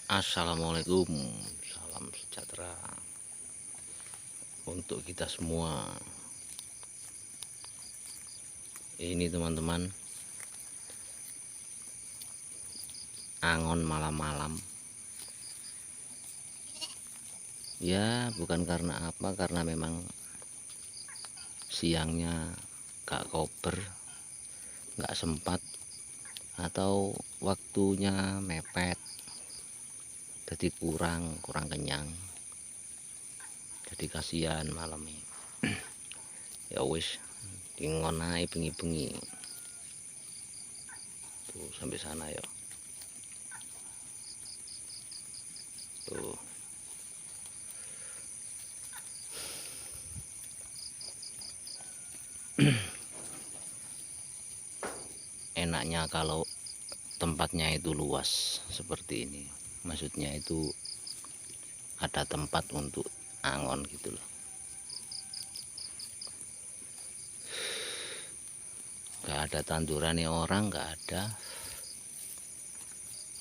Assalamualaikum, salam sejahtera untuk kita semua. Ini teman-teman, angon malam-malam. Ya, bukan karena apa, karena memang siangnya gak kober, gak sempat, atau waktunya mepet, jadi kurang kenyang. Jadi kasihan malam ini. Ya wis, ingon ae bengi-bengi. Tuh sampai sana ya. Tuh. Enaknya kalau tempatnya itu luas seperti ini, maksudnya itu ada tempat untuk angon gitu loh. Gak ada tanduran ya orang, gak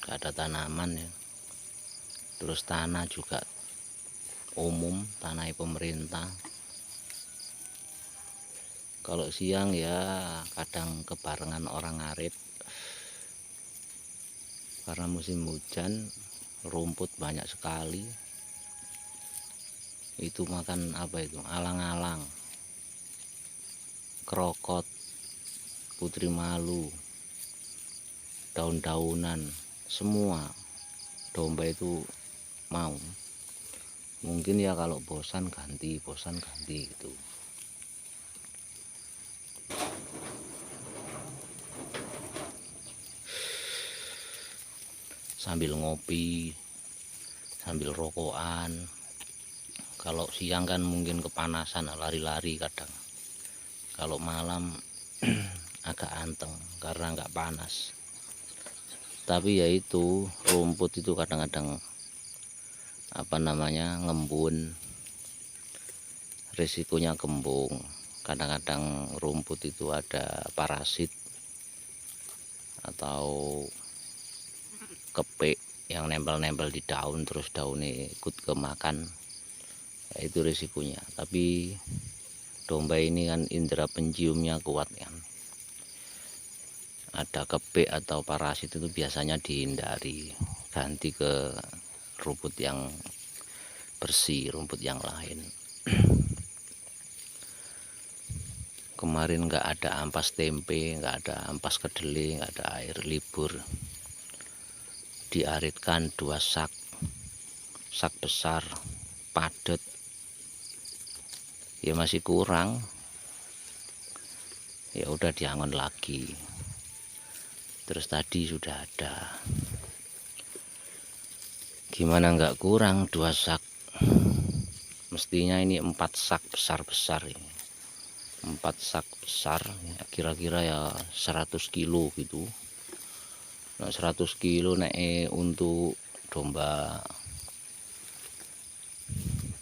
ada tanaman ya. Terus tanah juga umum, tanah pemerintah. Kalau siang ya kadang kebarengan orang ngarit, karena musim hujan rumput banyak sekali. Itu makan apa itu, alang-alang, krokot, putri malu, daun-daunan, semua domba itu mau. Mungkin ya kalau bosan ganti gitu. Sambil ngopi, sambil rokokan. Kalau siang kan mungkin kepanasan, lari-lari kadang. Kalau malam agak anteng karena nggak panas. Tapi ya itu, rumput itu kadang-kadang ngembun, risikonya gembung. Kadang-kadang rumput itu ada parasit atau kepik yang nempel-nempel di daun, terus daunnya ikut kemakan. Ya, itu risikonya. Tapi domba ini kan indera penciumnya kuat kan. Ada kepik atau parasit itu biasanya dihindari, ganti ke rumput yang bersih, rumput yang lain. Kemarin nggak ada ampas tempe, nggak ada ampas kedelai, nggak ada air, libur. Diaritkan 2 sak besar, padat. Ya masih kurang. Ya udah diangon lagi. Terus tadi sudah ada. Gimana nggak kurang 2 sak? Mestinya ini 4 sak besar-besar ini. 4 sak besar, ya, kira-kira ya 100 kilo gitu. Nah, 100 kilo untuk domba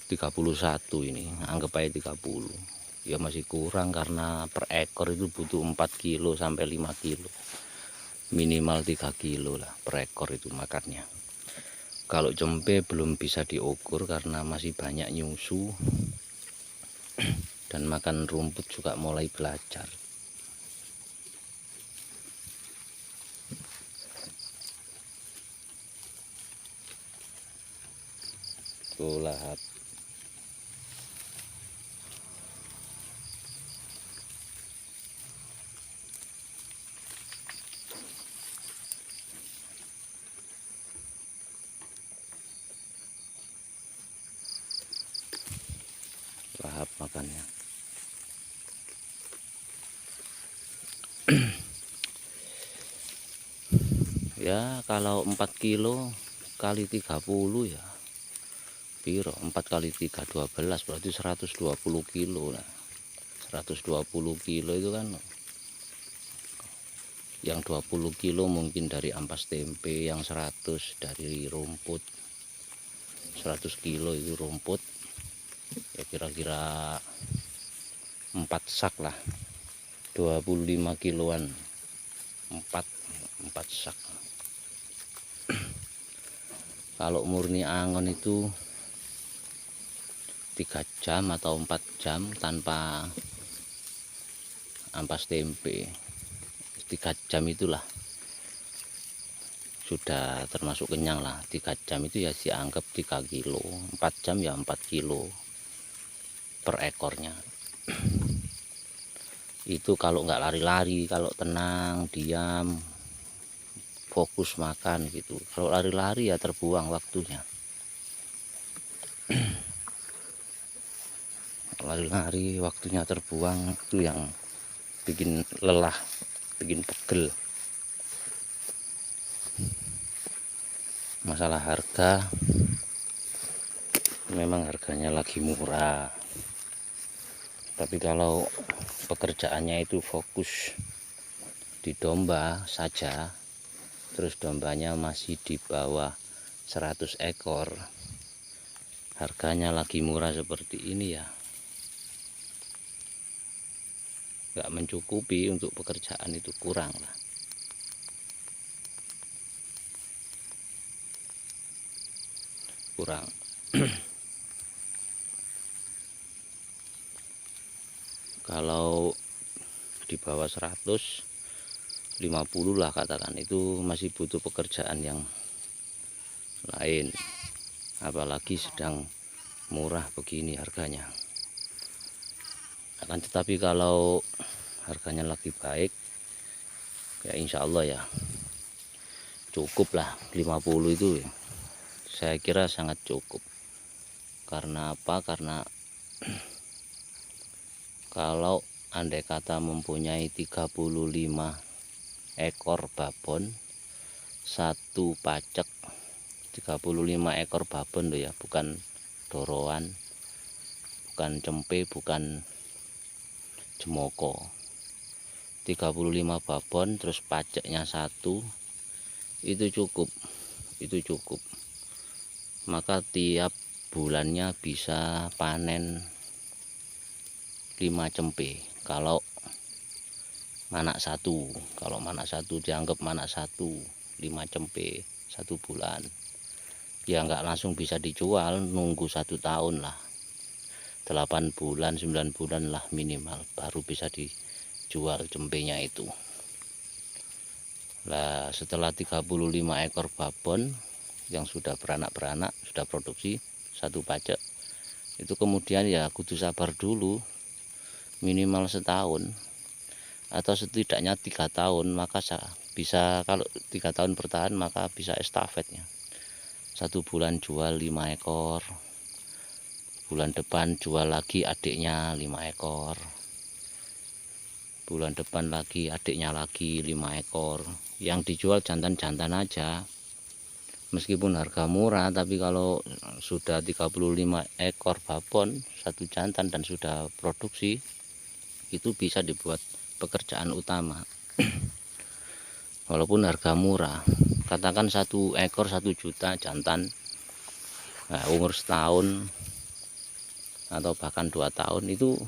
31 ini, anggap aja 30. Ya masih kurang karena per ekor itu butuh 4 kilo sampai 5 kilo. Minimal 3 kilo lah per ekor itu makannya. Kalau cempe belum bisa diukur karena masih banyak nyusu dan makan rumput juga mulai belajar. Tuh lahap. Lahap makannya. Ya kalau 4 kilo kali 30 ya piro, 4 kali 3 12, berarti 120 kilo lah. 120 kilo itu kan, yang 20 kilo mungkin dari ampas tempe, yang 100 dari rumput. 100 kilo itu rumput, ya kira-kira 4 sak lah, 25 kiloan, 4 sak. Kalau murni angon itu 3 jam atau 4 jam tanpa ampas tempe. 3 jam itulah sudah termasuk kenyang lah. 3 jam itu ya dianggap 3 kilo, 4 jam ya 4 kilo per ekornya. Itu kalau nggak lari-lari, kalau tenang, diam, fokus makan gitu. Kalau lari-lari ya terbuang waktunya. Lari-lari waktunya terbuang, itu yang bikin lelah, bikin pegel. Masalah harga, memang harganya lagi murah, tapi kalau pekerjaannya itu fokus di domba saja, terus dombanya masih di bawah 100 ekor, harganya lagi murah seperti ini ya nggak mencukupi untuk pekerjaan, itu kurang lah. Kurang. Kalau di bawah 150 lah katakan, itu masih butuh pekerjaan yang lain, apalagi sedang murah begini harganya. Akan tetapi kalau harganya lagi baik ya insya Allah ya cukup lah 50 itu ya. Saya kira sangat cukup. Karena apa? Karena kalau andai kata mempunyai 35 ekor babon, satu pacek, 35 ekor babon loh ya, bukan doroan, bukan cempe, bukan jemoko. 35 babon terus paceknya satu, itu cukup. Maka tiap bulannya bisa panen 5 cempe kalau manak satu. Kalau manak satu dianggap manak satu, 5 cempe 1 bulan ya nggak langsung bisa dijual, nunggu 1 tahun lah, 8 bulan 9 bulan lah minimal baru bisa dijual cempenya itu. Nah setelah 35 ekor babon yang sudah beranak sudah produksi satu pacek, itu kemudian ya kudu sabar dulu minimal setahun atau setidaknya 3 tahun, maka bisa, kalau 3 tahun bertahan maka bisa estafetnya. 1 bulan jual 5 ekor, bulan depan jual lagi adiknya 5 ekor, bulan depan lagi adiknya lagi 5 ekor. Yang dijual jantan-jantan aja, meskipun harga murah, tapi kalau sudah 35 ekor babon satu jantan dan sudah produksi, itu bisa dibuat pekerjaan utama. Walaupun harga murah, katakan 1 ekor 1 juta jantan, nah, umur setahun atau bahkan 2 tahun, itu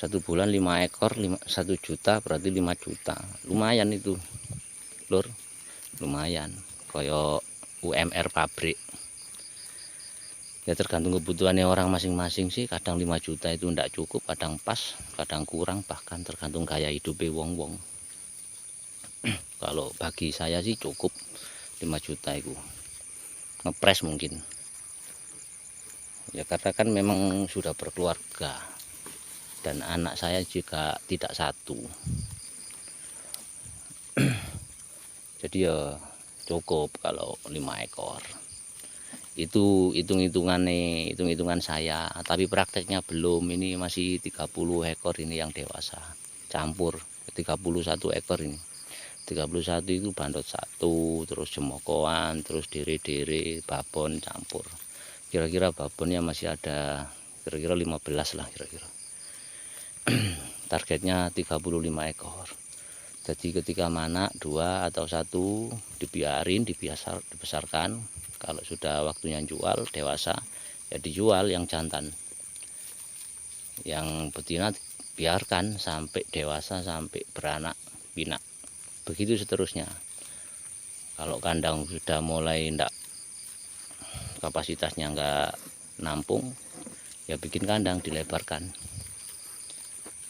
1 bulan 5 ekor 1 juta, berarti 5 juta, lumayan itu lur, lumayan. Koyo UMR pabrik ya, tergantung kebutuhannya orang masing-masing sih. Kadang 5 juta itu ndak cukup, kadang pas, kadang kurang, bahkan tergantung gaya hidupnya wong-wong. Kalau bagi saya sih cukup 5 juta itu, ngepres mungkin ya, karena kan memang sudah berkeluarga dan anak saya juga tidak satu. Jadi ya cukup kalau 5 ekor. Itu hitung-hitungan saya, tapi prakteknya belum. Ini masih 30 ekor ini yang dewasa, campur 31 ekor ini. 31 itu bandot satu, terus jemokoan, terus dere-dere, babon campur. Kira-kira babonnya masih ada kira-kira 15 lah kira-kira. Targetnya 35 ekor. Jadi ketika manak 2 atau 1 dibiarin, dibesarkan. Kalau sudah waktunya jual dewasa ya dijual yang jantan. Yang betina biarkan sampai dewasa, sampai beranak pinak. Begitu seterusnya. Kalau kandang sudah mulai ndak kapasitasnya nggak nampung, ya bikin kandang dilebarkan.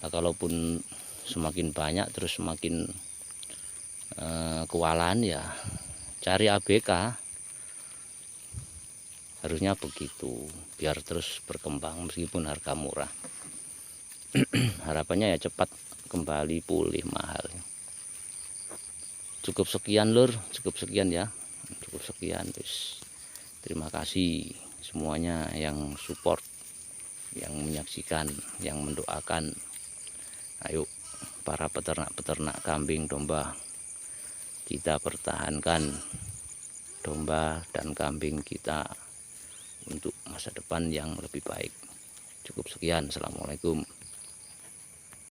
Nah, kalaupun semakin banyak terus semakin kewalahan, ya cari ABK, harusnya begitu, biar terus berkembang meskipun harga murah. Harapannya ya cepat kembali pulih mahal. Cukup sekian lur, cukup sekian ya, cukup sekian. Terima kasih semuanya yang support, yang menyaksikan, yang mendoakan. Ayo para peternak-peternak kambing domba, kita pertahankan domba dan kambing kita untuk masa depan yang lebih baik. Cukup sekian. Assalamualaikum.